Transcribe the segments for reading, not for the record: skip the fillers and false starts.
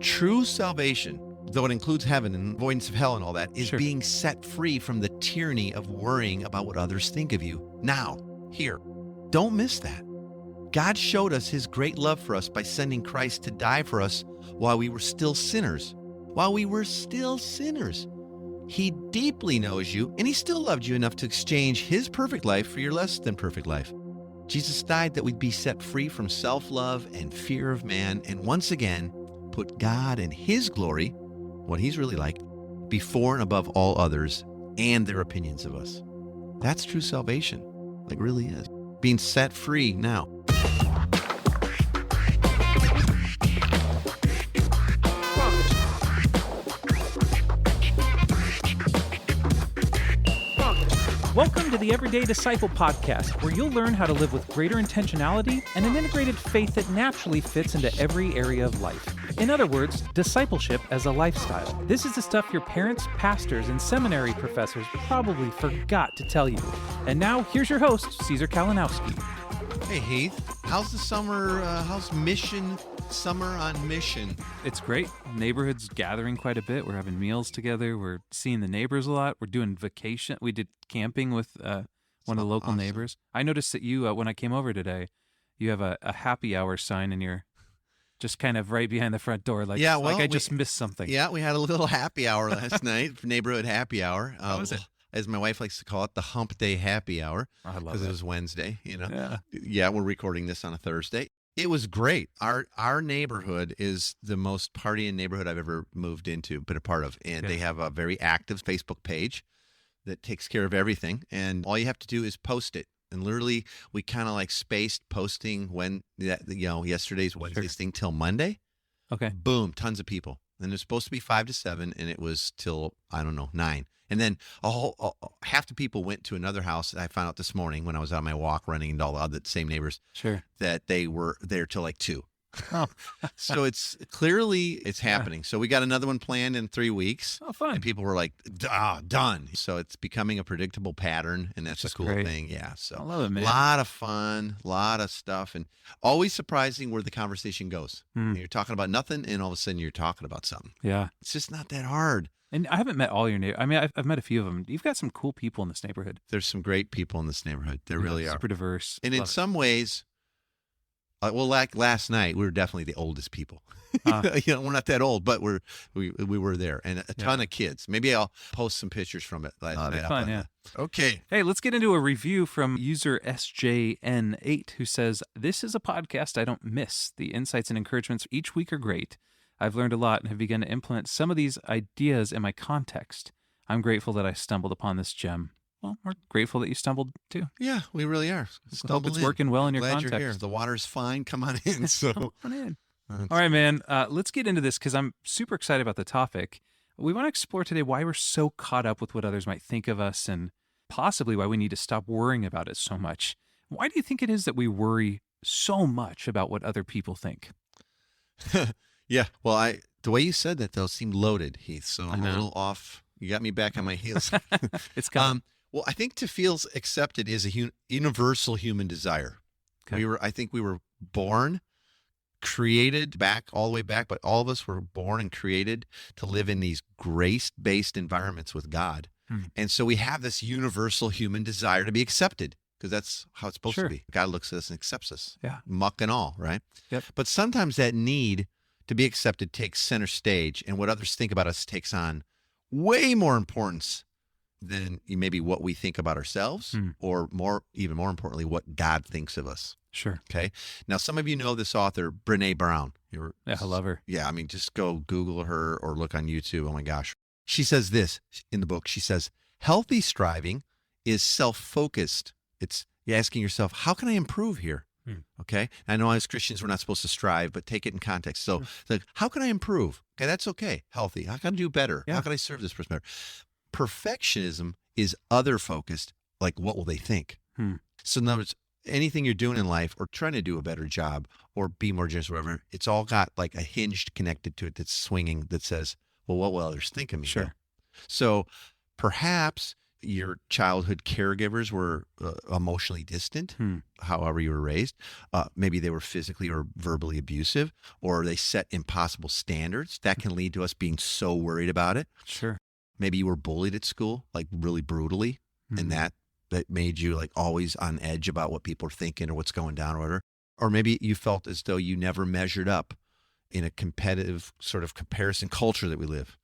True salvation, though it includes heaven and avoidance of hell and all that, is Sure. being set free from the tyranny of worrying about what others think of you. Now, here, don't miss that. God showed us his great love for us by sending Christ to die for us while we were still sinners. While we were still sinners. He deeply knows you, and he still loved you enough to exchange his perfect life for your less than perfect life. Jesus died that we'd be set free from self-love and fear of man, and once again, put God and his glory, what he's really like, before and above all others and their opinions of us. That's true salvation. Like really is. Being set free now. Welcome to the Everyday Disciple Podcast, where you'll learn how to live with greater intentionality and an integrated faith that naturally fits into every area of life. In other words, discipleship as a lifestyle. This is the stuff your parents, pastors, and seminary professors probably forgot to tell you. And now, here's your host, Caesar Kalinowski. Hey Heath, how's the summer, how's mission, summer on mission? It's great. Neighborhood's gathering quite a bit. We're having meals together. We're seeing the neighbors a lot. We're doing vacation. We did camping with one of the local neighbors. I noticed that you, when I came over today, you have a happy hour sign in your, just kind of right behind the front door. Like, Yeah, like I just missed something. Yeah, we had a little happy hour last night, neighborhood happy hour. How was it? As my wife likes to call it, the hump day happy hour. I love Because it. it was Wednesday, you know. Yeah. Yeah, we're recording this on a Thursday. It was great. Our neighborhood is the most partying neighborhood I've ever moved into, been a part of. And they have a very active Facebook page that takes care of everything. And all you have to do is post it. And literally, we kind of like spaced posting when, yesterday's Wednesday's thing till Monday. Okay. Boom, tons of people. And it was supposed to be 5 to 7, and it was till, 9. And then half the people went to another house. I found out this morning when I was on my walk running into all the other same neighbors Sure. that they were there till like 2. Oh. So it's happening. So we got another one planned in 3 weeks. Oh, fun. And people were like, done. So it's becoming a predictable pattern, and that's a cool great. thing. Yeah. So I love it, man. a lot of fun, a lot of stuff, and always surprising where the conversation goes. You're talking about nothing, and all of a sudden you're talking about something. Yeah. It's just not that hard. And I haven't met all your neighbors. I mean, I've met a few of them. You've got some cool people in this neighborhood. There's some great people in this neighborhood. There really are. Super diverse. And in Love it. some ways, like last night, we were definitely the oldest people. We're not that old, but we were there, and a ton of kids. Maybe I'll post some pictures from it last night. Fun, yeah. Okay. Hey, let's get into a review from user SJN8, who says, "This is a podcast I don't miss. The insights and encouragements each week are great. I've learned a lot and have begun to implement some of these ideas in my context. I'm grateful that I stumbled upon this gem." Well, we're grateful that you stumbled too. Yeah, we really are. I hope it's working well in your Glad context. you're here. The water's fine. Come on in. So, Come on in. All right, man. Let's get into this because I'm super excited about the topic. We want to explore today why we're so caught up with what others might think of us and possibly why we need to stop worrying about it so much. Why do you think it is that we worry so much about what other people think? yeah. Well, the way you said that though seemed loaded, Heath. So I'm a little off. You got me back on my heels. It's coming. Well, I think to feel accepted is a universal human desire. Okay. I think we were born, created back all the way back, but all of us were born and created to live in these grace-based environments with God. And so we have this universal human desire to be accepted because that's how it's supposed to be. God looks at us and accepts us. Yeah. Muck and all, right? Yep. But sometimes that need to be accepted takes center stage, and what others think about us takes on way more importance than maybe what we think about ourselves or even more importantly, what God thinks of us. Sure. Okay. Now, some of you know this author, Brené Brown. Yeah, I love her. Yeah. I mean, just go Google her or look on YouTube. Oh my gosh. She says this in the book. She says, healthy striving is self-focused. It's you're asking yourself, how can I improve here? Okay. I know as Christians, we're not supposed to strive, but take it in context. So it's like, how can I improve? Okay. That's okay. Healthy. How can I do better? Yeah. How can I serve this person better? Perfectionism is other focused. Like, what will they think? So in other words, anything you're doing in life or trying to do a better job or be more generous or whatever, it's all got like a hinge connected to it that's swinging that says, well, what will others think of me? Sure. So perhaps your childhood caregivers were emotionally distant, however you were raised. Maybe they were physically or verbally abusive, or they set impossible standards. That can lead to us being so worried about it. Sure. Maybe you were bullied at school, like really brutally, and that made you like always on edge about what people are thinking or what's going down or whatever. Or maybe you felt as though you never measured up in a competitive sort of comparison culture that we live.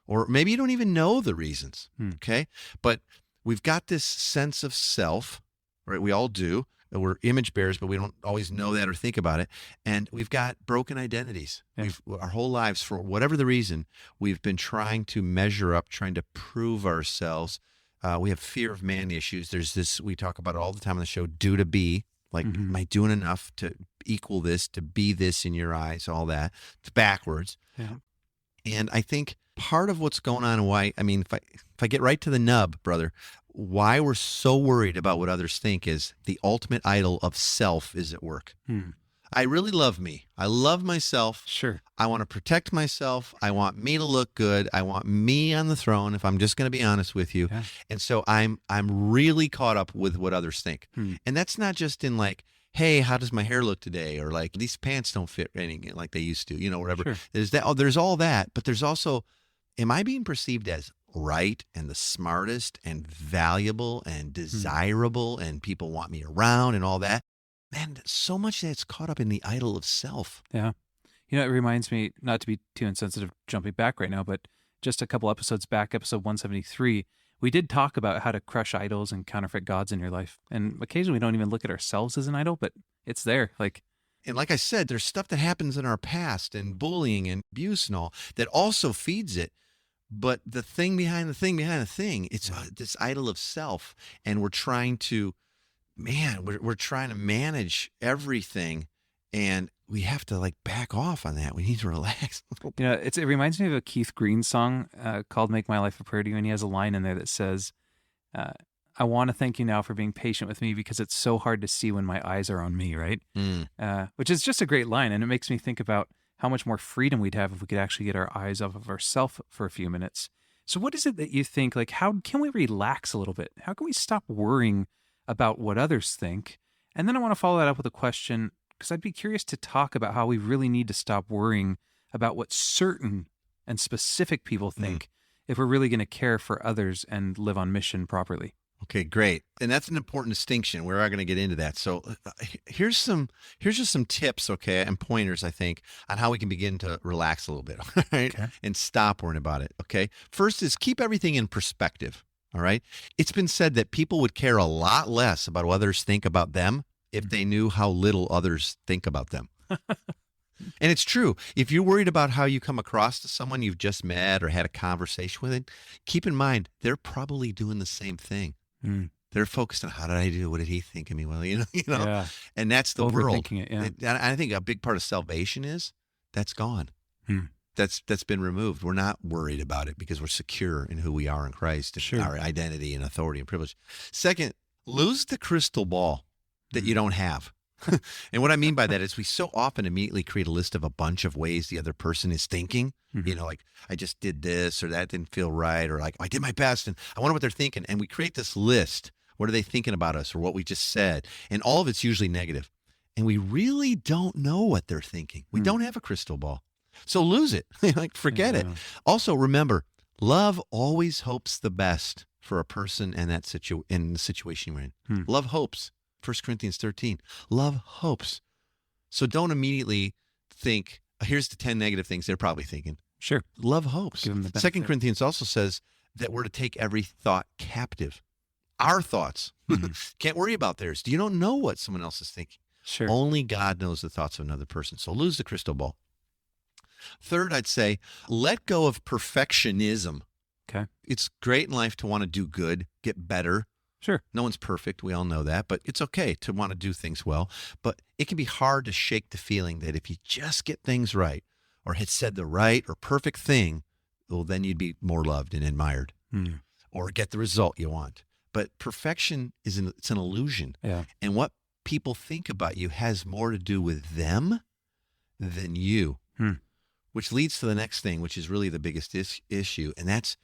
Or maybe you don't even know the reasons, okay? But we've got this sense of self, right? We all do. We're image bearers, but we don't always know that or think about it. And we've got broken identities. Yeah. Our whole lives, for whatever the reason, we've been trying to measure up, trying to prove ourselves. We have fear of man issues. There's this, we talk about it all the time on the show, do to be. Like, am I doing enough to equal this, to be this in your eyes, all that? It's backwards. Yeah. And I think part of what's going on and why, I mean, if I get right to the nub, brother, why we're so worried about what others think is the ultimate idol of self is at work. I really love me. I love myself. Sure. I want to protect myself. I want me to look good. I want me on the throne, if I'm just going to be honest with you. Yeah. And so I'm really caught up with what others think. And that's not just in like, hey, how does my hair look today? Or like, these pants don't fit any like they used to, whatever. Sure. There's that. Oh, there's all that. But there's also, am I being perceived as right and the smartest and valuable and desirable and people want me around and all that? Man, so much that's caught up in the idol of self. Yeah. It reminds me, not to be too insensitive jumping back right now, but just a couple episodes back, episode 173, we did talk about how to crush idols and counterfeit gods in your life. And occasionally we don't even look at ourselves as an idol, but it's there. And like I said, there's stuff that happens in our past and bullying and abuse and all that also feeds it. But the thing behind the thing behind the thing, it's this idol of self. And we're trying to, we're trying to manage everything. And we have to like back off on that. We need to relax. It reminds me of a Keith Green song called Make My Life a Prayer to You. And he has a line in there that says, I want to thank you now for being patient with me because it's so hard to see when my eyes are on me, right? Which is just a great line. And it makes me think about how much more freedom we'd have if we could actually get our eyes off of ourselves for a few minutes. So what is it that you think, like, how can we relax a little bit? How can we stop worrying about what others think? And then I want to follow that up with a question, because I'd be curious to talk about how we really need to stop worrying about what certain and specific people think if we're really going to care for others and live on mission properly. Okay, great. And that's an important distinction. We're going to get into that. So here's just some tips, okay, and pointers, I think, on how we can begin to relax a little bit, all right? Okay. And stop worrying about it, okay? First is keep everything in perspective, all right? It's been said that people would care a lot less about what others think about them if they knew how little others think about them. And it's true. If you're worried about how you come across to someone you've just met or had a conversation with, keep in mind, they're probably doing the same thing. They're focused on how did I do? What did he think of me? Well, Yeah. And that's the world. Overthinking it, yeah. And I think a big part of salvation is that's gone. That's been removed. We're not worried about it because we're secure in who we are in Christ and our identity and authority and privilege. Second, lose the crystal ball that you don't have. And what I mean by that is we so often immediately create a list of a bunch of ways the other person is thinking, like I just did this or that didn't feel right, or like I did my best and I wonder what they're thinking. And we create this list. What are they thinking about us or what we just said? And all of it's usually negative. And we really don't know what they're thinking. We don't have a crystal ball. So lose it. Like forget it. Also remember, love always hopes the best for a person and in the situation you're in. Love hopes. 1 Corinthians 13. Love hopes. So don't immediately think, here's the 10 negative things they're probably thinking. Sure. Love hopes. 2 Corinthians also says that we're to take every thought captive. Our thoughts. Can't worry about theirs. You don't know what someone else is thinking. Sure. Only God knows the thoughts of another person. So lose the crystal ball. Third, I'd say, let go of perfectionism. Okay. It's great in life to want to do good, get better. Sure. No one's perfect. We all know that, but it's okay to want to do things well. But it can be hard to shake the feeling that if you just get things right or had said the right or perfect thing, well, then you'd be more loved and admired or get the result you want. But perfection it's an illusion. Yeah. And what people think about you has more to do with them than you, which leads to the next thing, which is really the biggest issue. And that's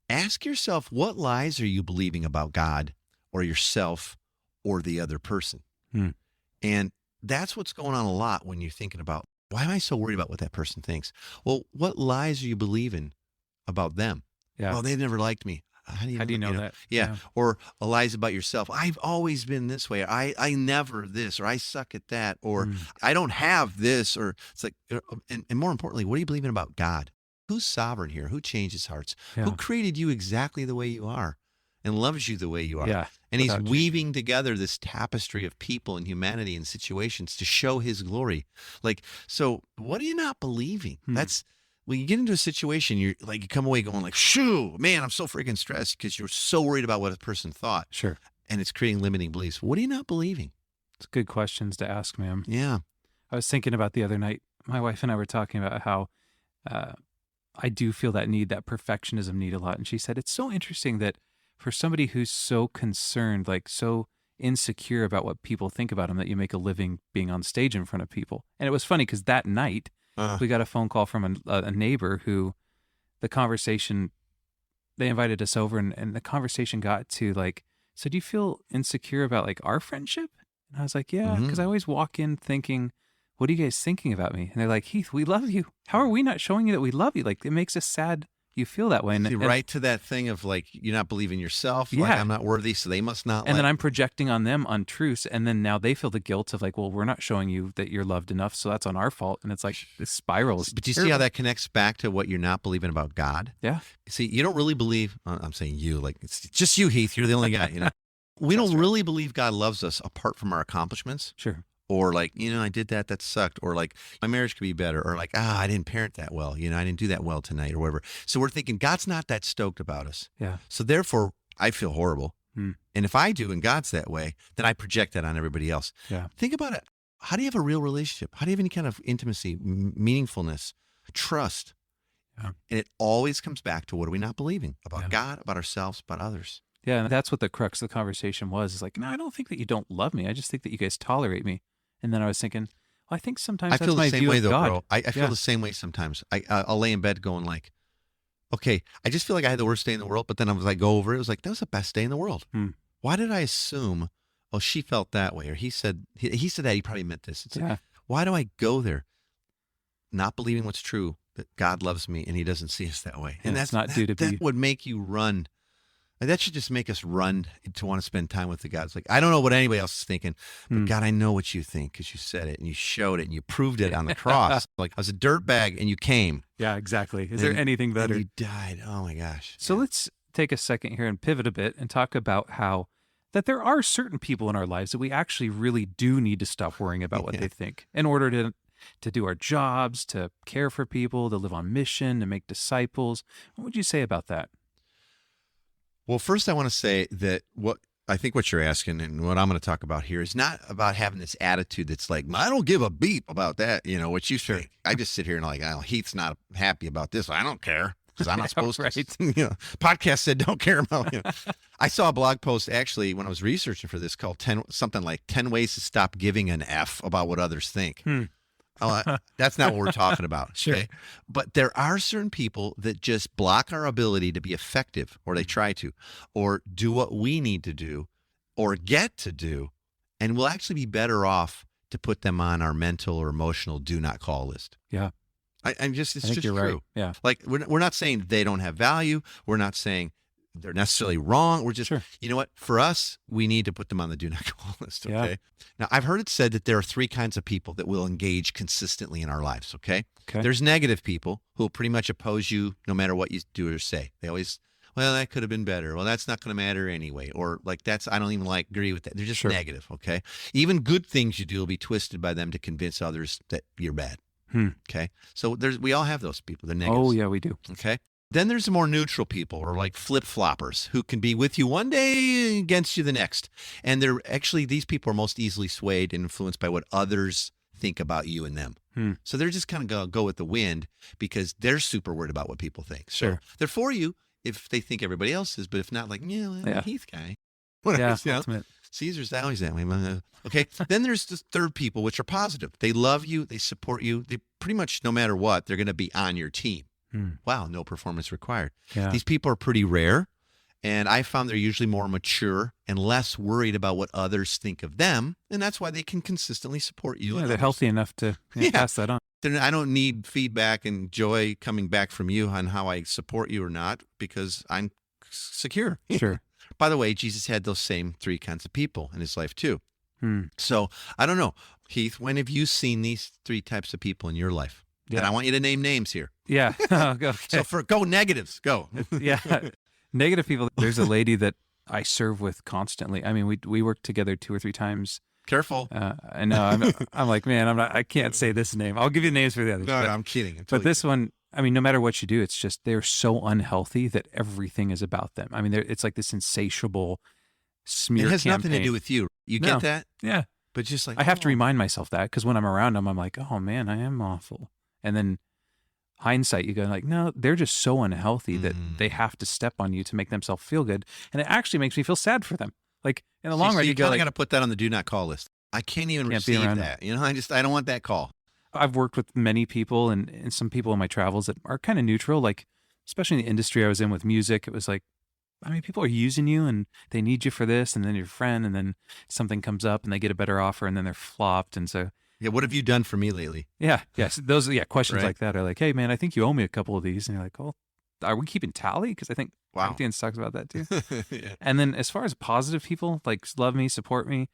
Ask yourself, what lies are you believing about God or yourself or the other person? Hmm. And that's what's going on a lot when you're thinking about, why am I so worried about what that person thinks? Well, what lies are you believing about them? Yeah. Well, they've never liked me. How do you know that? Yeah. Yeah. Or lies about yourself. I've always been this way. I never this, or I suck at that, or Hmm. I don't have this, or it's like, and more importantly, what are you believing about God? Who's sovereign here? Who changes hearts? Yeah. Who created you exactly the way you are and loves you the way you are? Yeah. And he's without weaving together this tapestry of people and humanity and situations to show his glory. Like, so what are you not believing? Hmm. That's when you get into a situation, you're like, you come away going like, shoo, man, I'm so freaking stressed because you're so worried about what a person thought. Sure. And it's creating limiting beliefs. What are you not believing? It's good questions to ask, ma'am. Yeah. I was thinking about the other night, my wife and I were talking about how I do feel that need, that perfectionism need a lot. And she said, it's so interesting that for somebody who's so concerned, like so insecure about what people think about him, that you make a living being on stage in front of people. And it was funny because that night we got a phone call from a neighbor who the conversation, they invited us over and the conversation got to like, so do you feel insecure about like our friendship? And I was like, yeah, because I always walk in thinking, what are you guys thinking about me? And they're like, Heath, we love you. How are we not showing you that we love you? Like, it makes us sad you feel that way. And, See, right to that thing of like, you're not believing yourself. Like, Yeah. I'm not worthy, so they must not. and then I'm projecting on them untruths. And then now they feel the guilt of like, well, we're not showing you that you're loved enough. So that's on our fault. And it's like this spiral is But do you see how that connects back to what you're not believing about God? Yeah. See, you don't really believe, I'm saying you, like it's just you, Heath. You're the only guy, you know. We That's don't right. really believe God loves us apart from our accomplishments. Sure. Or like, I did that sucked. Or like, my marriage could be better. Or like, I didn't parent that well. I didn't do that well tonight or whatever. So we're thinking God's not that stoked about us. Yeah. So therefore, I feel horrible. Hmm. And if I do and God's that way, then I project that on everybody else. Yeah. Think about it. How do you have a real relationship? How do you have any kind of intimacy, meaningfulness, trust? Yeah. And it always comes back to, what are we not believing about Yeah. God, about ourselves, about others? Yeah. And that's what the crux of the conversation was. Is like, no, I don't think that you don't love me. I just think that you guys tolerate me. And then I was thinking, well, I think sometimes I that's feel my the same view way of though, God. bro. I feel Yeah. the same way sometimes. I'll lay in bed going like, okay, I just feel like I had the worst day in the world. But then I was like, go over it. It was like, that was the best day in the world. Hmm. Why did I assume, oh, she felt that way? Or he said that, he probably meant this. It's like, Yeah. why do I go there? Not believing what's true, that God loves me and he doesn't see us that way. And Yeah, it's that's not due to be- that would make you run. Like, that should just make us run to want to spend time with the God. It's like, I don't know what anybody else is thinking, but Hmm. God, I know what you think because you said it and you showed it and you proved it on the cross. Like, I was a dirtbag and you came. Yeah, exactly. Is there And- anything And better? you died. Oh my gosh. So let's take a second here and pivot a bit and talk about how that there are certain people in our lives that we actually really do need to stop worrying about what Yeah. they think in order to do our jobs, to care for people, to live on mission, to make disciples. What would you say about that? Well, first I want to say that what you're asking and what I'm going to talk about here is not about having this attitude that's like, I don't give a beep about that, what you think. I just sit here and like, Heath's not happy about this. I don't care because I'm not supposed Right. to. Podcast said don't care about it. I saw a blog post actually when I was researching for this called 10 ways to stop giving an F about what others think. That's not what we're talking about. Sure. Okay? But there are certain people that just block our ability to be effective, or they try to, or do what we need to do or get to do. And we'll actually be better off to put them on our mental or emotional do not call list. Yeah. It's I think just you're true. right. Yeah. Like we're not saying they don't have value. We're not saying they're necessarily wrong. We're just, Sure. you know what? For us, we need to put them on the do not call list. Yeah. Okay. Now, I've heard it said that there are 3 kinds of people that will engage consistently in our lives. Okay. Okay. There's negative people who will pretty much oppose you no matter what you do or say. They always, well, that could have been better. Well, that's not going to matter anyway. Or like, I don't even agree with that. They're just Sure. negative. Okay. Even good things you do will be twisted by them to convince others that you're bad. Okay. So we all have those people. They're negative. Oh, yeah, we do. Okay. Then there's the more neutral people, or like flip-floppers, who can be with you one day, against you the next. And these people are most easily swayed and influenced by what others think about you and them. So they're just kind of going to go with the wind because they're super worried about what people think. So Sure. they're for you if they think everybody else is, but if not, like, I'm a Heath guy. Yeah. You know? Ultimate. Caesar's always that way. Okay. Then there's the third people, which are positive. They love you. They support you. They pretty much, no matter what, they're going to be on your team. Wow, no performance required. Yeah. These people are pretty rare, and I found they're usually more mature and less worried about what others think of them, and that's why they can consistently support you. Yeah, and they're others. healthy enough to pass that on. Then I don't need feedback and joy coming back from you on how I support you or not, because I'm secure. Sure. By the way, Jesus had those same 3 kinds of people in his life too. Hmm. So I don't know, Heath, when have you seen these 3 types of people in your life? Yeah. And I want you to name names here. Yeah. Okay. So go negatives, go. Yeah. Negative people. There's a lady that I serve with constantly. I mean, we work together 2 or 3 times. Careful. I know. I'm like, man, I can't say this name. I'll give you names for the others. No, but, I'm kidding. I'm but totally this one, I mean, no matter what you do, it's just they're so unhealthy that everything is about them. I mean, it's like this insatiable smear It has campaign. nothing to do with you. You No. get that? Yeah. But just like, I have to oh. remind myself that because when I'm around them, I'm like, oh man, I am awful. And then hindsight, you go like, no, they're just so unhealthy that they have to step on you to make themselves feel good. And it actually makes me feel sad for them. Like in the long run, you go kind of like, got to put that on the do not call list. I can't even Can't be receive around that. You know, I don't want that call. I've worked with many people and some people in my travels that are kind of neutral, like especially in the industry I was in with music. It was like, I mean, people are using you and they need you for this, and then your friend, and then something comes up and they get a better offer and then they're flopped. And so, Yeah, what have you done for me lately? yes, those, questions Right. like that are like, hey man, I think you owe me a couple of these. And you're like, oh, are we keeping tally? Because I think Wow. Corinthians talks about that too. Yeah. And then as far as positive people, like love me, support me,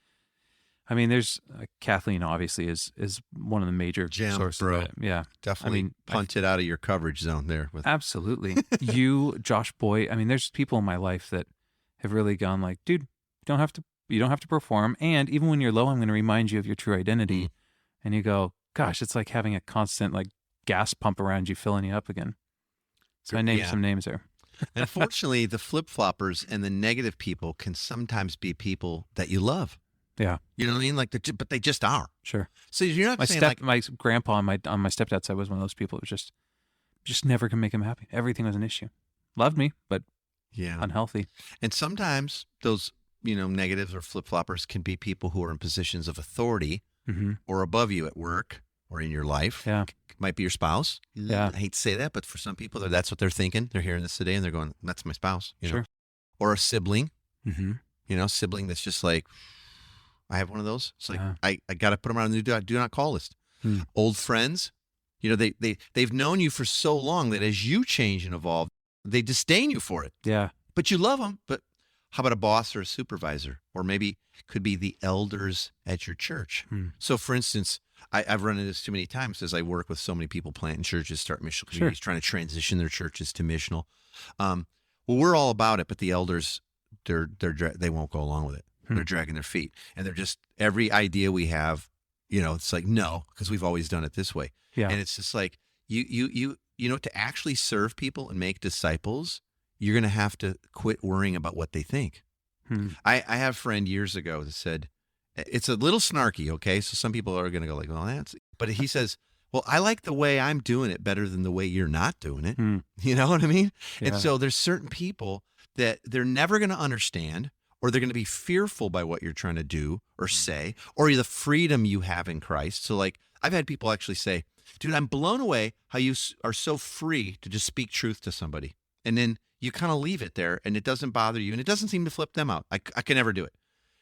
I mean, there's Kathleen obviously is one of the major Gem, sources bro. of that. Yeah, Definitely punt it out of your coverage zone there. With absolutely. You, Josh Boy. I mean, there's people in my life that have really gone like, dude, you don't have to perform. And even when you're low, I'm going to remind you of your true identity. And you go, gosh, it's like having a constant like gas pump around you, filling you up again. So I named Yeah. some names there. Unfortunately, the flip-floppers and the negative people can sometimes be people that you love. Yeah, You know what I mean? Like, but they just are. sure. So you're not My saying like, my grandpa on my stepdad's side was one of those people that was just never could make him happy. Everything was an issue. Loved me, but yeah. unhealthy. And sometimes those, negatives or flip-floppers can be people who are in positions of authority Mm-hmm. or above you at work or in your life. Yeah. Might be your spouse. Yeah. I hate to say that, but for some people, that's what they're thinking. They're hearing this today and they're going, that's my spouse. You know? Sure. Or a sibling, Mm-hmm. sibling that's just like, I have one of those. It's like, Yeah. I got to put them on the do not call list. Hmm. Old friends, they've known you for so long that as you change and evolve, they disdain you for it. Yeah. But you love them. But how about a boss or a supervisor? Or maybe could be the elders at your church. Hmm. So for instance, I've run into this too many times as I work with so many people planting churches, start missional communities, trying to transition their churches to missional. Well, we're all about it, but the elders, they won't go along with it. They're dragging their feet, and they're just, every idea we have, it's like, no, because we've always done it this way. Yeah. And it's just like, to actually serve people and make disciples, you're going to have to quit worrying about what they think. Hmm. I have a friend years ago that said, it's a little snarky, okay? So some people are going to go like, well, but he says, well, I like the way I'm doing it better than the way you're not doing it. Hmm. You know what I mean? Yeah. And so there's certain people that they're never going to understand, or they're going to be fearful by what you're trying to do or say, or the freedom you have in Christ. So like, I've had people actually say, dude, I'm blown away how you are so free to just speak truth to somebody. And then you kind of leave it there and it doesn't bother you and it doesn't seem to flip them out. I can never do it.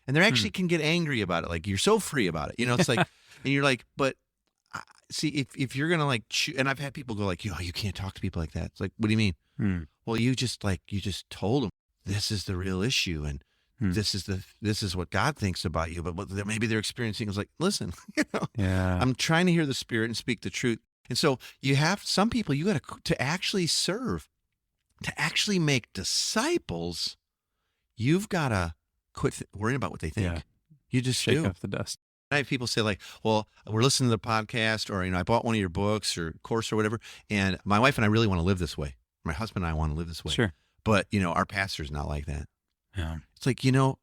And they actually can get angry about it. Like, you're so free about it. It's like, and you're like, but see, if you're going to like, and I've had people go like, you can't talk to people like that. It's like, what do you mean? Hmm. Well, you just told them this is the real issue. And this is what God thinks about you. But what maybe they're experiencing is like, listen, Yeah. I'm trying to hear the Spirit and speak the truth. And so you have some people you got to actually serve, to actually make disciples. You've got to quit worrying about what they think. Yeah. You just Shake do. off the dust. I have people say like, well, we're listening to the podcast, or, I bought one of your books or course or whatever. And my wife and I really want to live this way. My husband and I want to live this way. Sure. But, our pastor's not like that. Yeah. It's like, you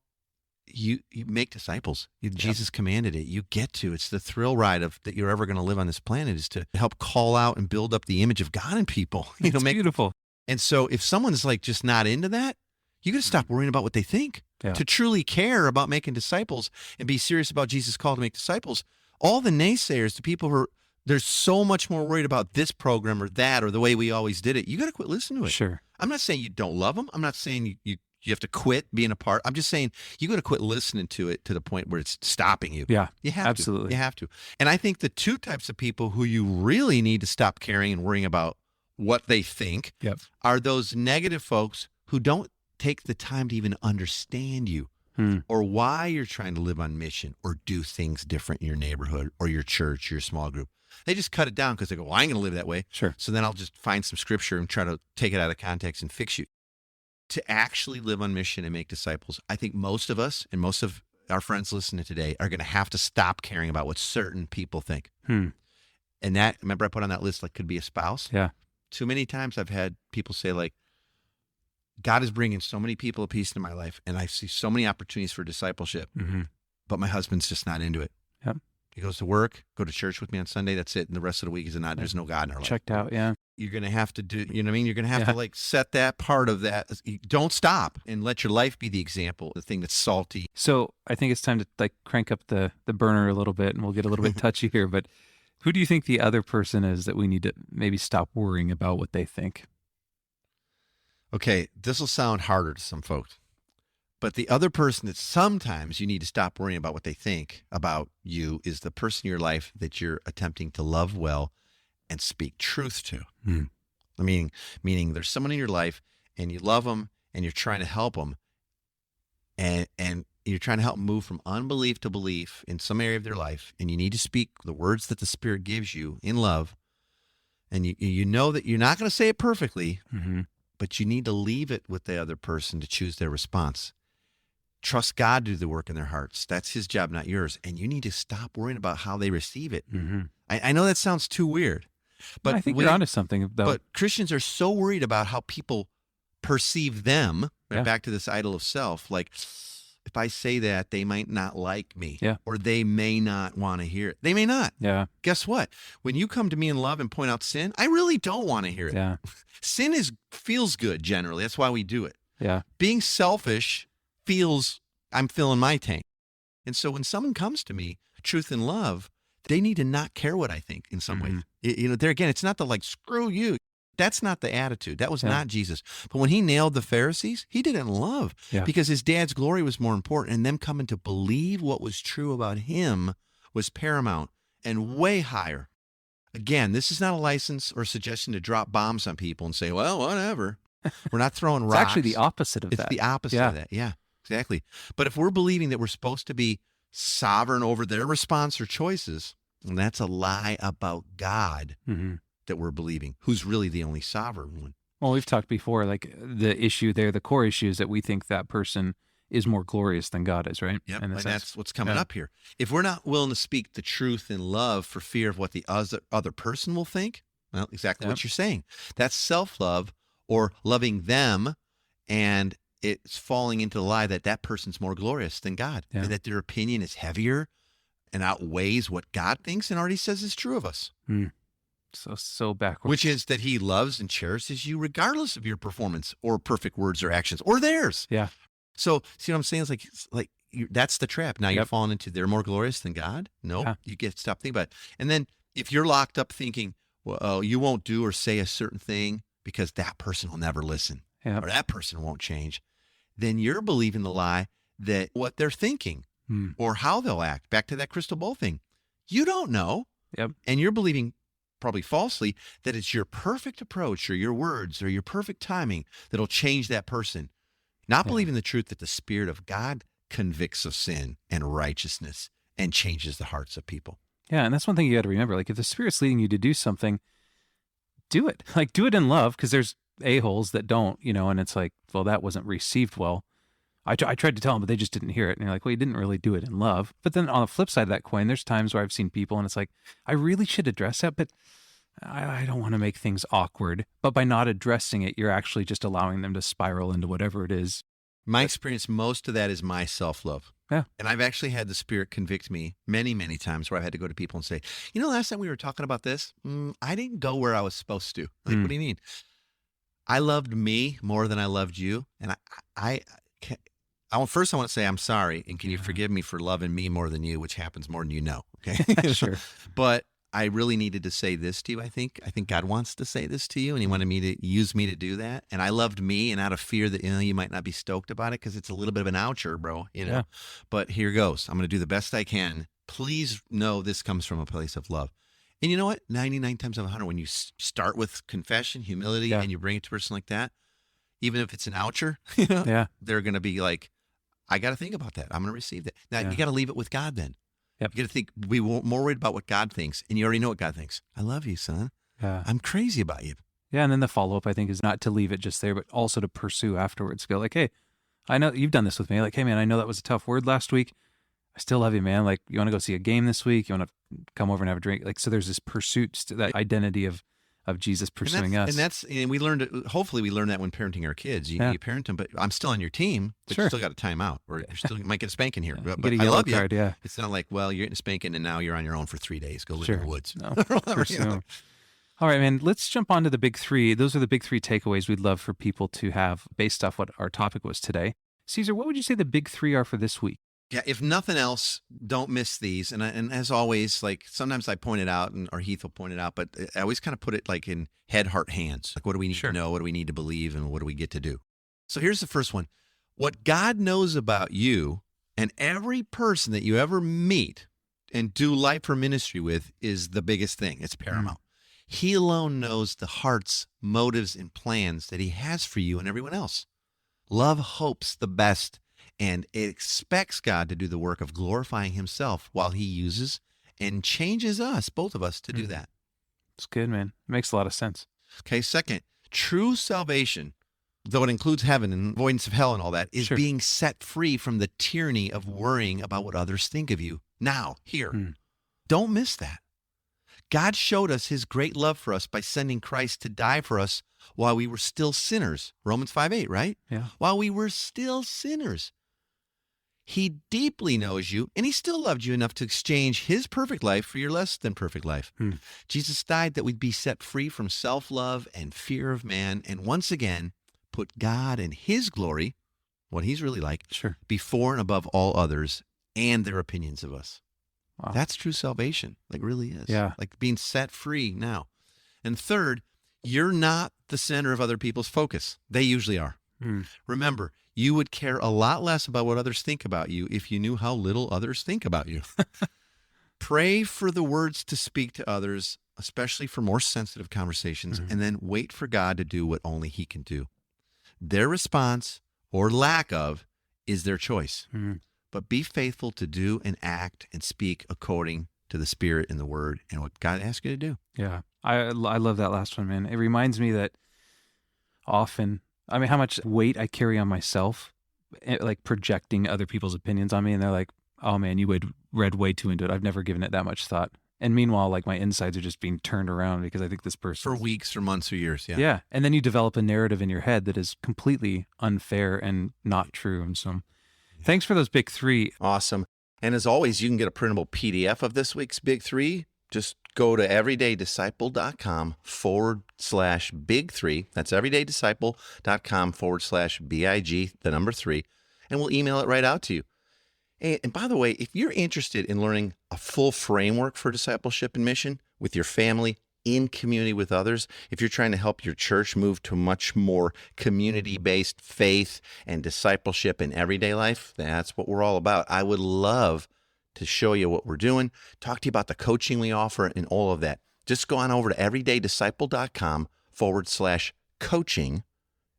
make disciples. Jesus commanded it. You get to. It's the thrill ride of that you're ever going to live on this planet, is to help call out and build up the image of God in people. It's beautiful. And so if someone's like just not into that, you got to stop worrying about what they think. Yeah. To truly care about making disciples and be serious about Jesus' call to make disciples. All the naysayers, the people who are there's so much more worried about this program or that or the way we always did it. You got to quit listening to it. Sure. I'm not saying you don't love them. I'm not saying you have to quit being a part. I'm just saying you got to quit listening to it to the point where it's stopping you. Yeah, You have absolutely. to. You have to. And I think the two types of people who you really need to stop caring and worrying about what they think Yep. are those negative folks who don't take the time to even understand you or why you're trying to live on mission or do things different in your neighborhood or your church, your small group. They just cut it down because they go, well, I ain't going to live that way. Sure. So then I'll just find some scripture and try to take it out of context and fix you. To actually live on mission and make disciples, I think most of us and most of our friends listening today are going to have to stop caring about what certain people think. And that, remember I put on that list, like could be a spouse. Yeah. Too many times I've had people say like, God is bringing so many people of peace into my life and I see so many opportunities for discipleship, but my husband's just not into it. Yep. He goes to work, go to church with me on Sunday. That's it. And the rest of the week is not, there's no God in our life. Checked out. Yeah. You're going to have to do, you know what I mean? You're going to have to like set that part of that. Don't stop and let your life be the example, the thing that's salty. So I think it's time to like crank up the burner a little bit and we'll get a little bit touchy here, but who do you think the other person is that we need to maybe stop worrying about what they think? Okay, this will sound harder to some folks, but the other person that sometimes you need to stop worrying about what they think about you is the person in your life that you're attempting to love well and speak truth to. Meaning there's someone in your life and you love them and you're trying to help them and you're trying to help them move from unbelief to belief in some area of their life. And you need to speak the words that the Spirit gives you in love. And you know that you're not going to say it perfectly, but you need to leave it with the other person to choose their response. Trust God to do the work in their hearts. That's his job, not yours. And you need to stop worrying about how they receive it. I know that sounds too weird, but I think you're onto something, though. But Christians are so worried about how people perceive them. Right, back to this idol of self. Like, if I say that, they might not like me, or they may not want to hear it. They may not. Yeah. Guess what? When you come to me in love and point out sin, I really don't want to hear it. Yeah. Sin feels good generally. That's why we do it. Yeah. Being selfish feels I'm filling my tank. And so when someone comes to me, truth and love, they need to not care what I think in some ways. There again, it's not the like, screw you. That's not the attitude. That was not Jesus. But when he nailed the Pharisees, he did it in love because his dad's glory was more important. And them coming to believe what was true about him was paramount and way higher. Again, this is not a license or suggestion to drop bombs on people and say, well, whatever. We're not throwing rocks. It's actually the opposite of that. It's the opposite of that. Yeah, exactly. But if we're believing that we're supposed to be sovereign over their response or choices, and that's a lie about God that we're believing, who's really the only sovereign one. Well, we've talked before, like the issue there, the core issue is that we think that person is more glorious than God is, right? Yep, and that's what's coming up here. If we're not willing to speak the truth in love for fear of what the other person will think, well, exactly what you're saying. That's self-love or loving them, and it's falling into the lie that that person's more glorious than God, and that their opinion is heavier and outweighs what God thinks and already says is true of us. So backwards. Which is that he loves and cherishes you regardless of your performance or perfect words or actions or theirs. Yeah. So see what I'm saying? It's like that's the trap. Now you're falling into they're more glorious than God. No, you get to stop thinking about it. And then if you're locked up thinking, well, you won't do or say a certain thing because that person will never listen or that person won't change, then you're believing the lie that what they're thinking or how they'll act, back to that crystal ball thing, you don't know. And you're believing probably falsely that it's your perfect approach or your words or your perfect timing that'll change that person. Not believing the truth that the Spirit of God convicts of sin and righteousness and changes the hearts of people. Yeah, and that's one thing you got to remember. Like, if the Spirit's leading you to do something, do it. Like, do it in love, because there's a-holes that don't, and it's like, well, that wasn't received well. I tried to tell them, but they just didn't hear it. And you're like, well, you didn't really do it in love. But then on the flip side of that coin, there's times where I've seen people and it's like, I really should address that, but I don't want to make things awkward. But by not addressing it, you're actually just allowing them to spiral into whatever it is. My experience, most of that is my self-love. Yeah. And I've actually had the Spirit convict me many, many times where I've had to go to people and say, last time we were talking about this, I didn't go where I was supposed to. Like, what do you mean? I loved me more than I loved you. And first I want to say I'm sorry. And can you forgive me for loving me more than you, which happens more than you know. Okay. Sure. But I really needed to say this to you, I think. I think God wants to say this to you, and he wanted me to use me to do that. And I loved me, and out of fear that, you might not be stoked about it because it's a little bit of an oucher, bro, Yeah. But here goes. I'm going to do the best I can. Please know this comes from a place of love. And you know what? 99 times out of 100, when you start with confession, humility, Yeah. and you bring it to a person like that, even if it's an oucher, Yeah. they're going to be like, I got to think about that. I'm going to receive that. Now, Yeah. you got to leave it with God then. Yep. You got to think, be more worried about what God thinks. And you already know what God thinks. I love you, son. Yeah. I'm crazy about you. Yeah. And then the follow-up, I think, is not to leave it just there, but also to pursue afterwards. Go like, hey, I know you've done this with me. Like, hey, man, I know that was a tough word last week. I still love you, man. Like, you want to go see a game this week? You want to come over and have a drink? Like, so there's this pursuit, that identity of Jesus pursuing us. And we learned it. Hopefully we learn that when parenting our kids. You parent them, but I'm still on your team, but Sure. you still got a timeout, or you might get a spanking here. You But get a I yellow love you. card, yeah. It's not like, well, you're getting a spanking and now you're on your own for 3 days. Go live Sure. in the woods. No, Or whatever, pursue. All right, man, let's jump on to the big three. Those are the big three takeaways we'd love for people to have based off what our topic was today. Caesar, what would you say the big three are for this week? Yeah, if nothing else, don't miss these. And as always, like sometimes I point it out, or Heath will point it out, but I always kind of put it like in head, heart, hands. Like, what do we need Sure. to know? What do we need to believe? And what do we get to do? So here's the first one. What God knows about you and every person that you ever meet and do life or ministry with is the biggest thing. It's paramount. He alone knows the hearts, motives, and plans that he has for you and everyone else. Love hopes the best, and it expects God to do the work of glorifying himself while he uses and changes us, both of us, to do that. It's good, man. Makes a lot of sense. Okay, second, true salvation, though it includes heaven and avoidance of hell and all that, is Sure. being set free from the tyranny of worrying about what others think of you. Now, here, don't miss that. God showed us his great love for us by sending Christ to die for us while we were still sinners. Romans 5:8, right? Yeah. While we were still sinners. He deeply knows you, and he still loved you enough to exchange his perfect life for your less than perfect life. Jesus died that we'd be set free from self-love and fear of man, and once again, put God and his glory, what he's really like, Sure. before and above all others and their opinions of us. Wow. That's true salvation. Like, really is. Yeah. Like being set free now. And third, you're not the center of other people's focus. They usually are. Remember, you would care a lot less about what others think about you if you knew how little others think about you. Pray for the words to speak to others, especially for more sensitive conversations, and then wait for God to do what only he can do. Their response, or lack of, is their choice. But be faithful to do and act and speak according to the Spirit and the Word and what God asks you to do. Yeah. I love that last one, man. It reminds me that often, I mean, how much weight I carry on myself, like projecting other people's opinions on me. And they're like, oh man, you read way too into it. I've never given it that much thought. And meanwhile, like my insides are just being turned around because I think this person For weeks or months or years. Yeah. Yeah. And then you develop a narrative in your head that is completely unfair and not true. And so thanks for those big three. Awesome. And as always, you can get a printable PDF of this week's Big Three. Just go to everydaydisciple.com/big3. That's everydaydisciple.com/BIG3, and we'll email it right out to you. And by the way, if you're interested in learning a full framework for discipleship and mission with your family, in community with others, if you're trying to help your church move to much more community-based faith and discipleship in everyday life, that's what we're all about. I would love to show you what we're doing, talk to you about the coaching we offer and all of that. Just go on over to everydaydisciple.com/coaching,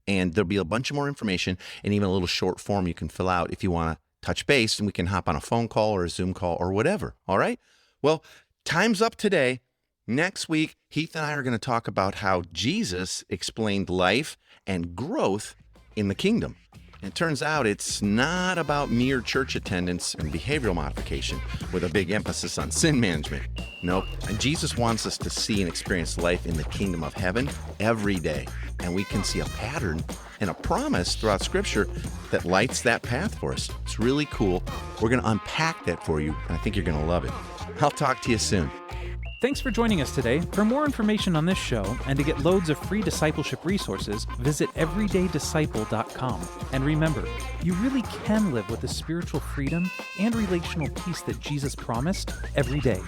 and there'll be a bunch of more information and even a little short form you can fill out if you want to touch base, and we can hop on a phone call or a Zoom call or whatever. All right? Well, time's up today. Next week, Heath and I are going to talk about how Jesus explained life and growth in the kingdom. And it turns out it's not about mere church attendance and behavioral modification with a big emphasis on sin management. Nope. And Jesus wants us to see and experience life in the kingdom of heaven every day. And we can see a pattern and a promise throughout Scripture that lights that path for us. It's really cool. We're going to unpack that for you, and I think you're going to love it. I'll talk to you soon. Thanks for joining us today. For more information on this show and to get loads of free discipleship resources, visit everydaydisciple.com. And remember, you really can live with the spiritual freedom and relational peace that Jesus promised every day.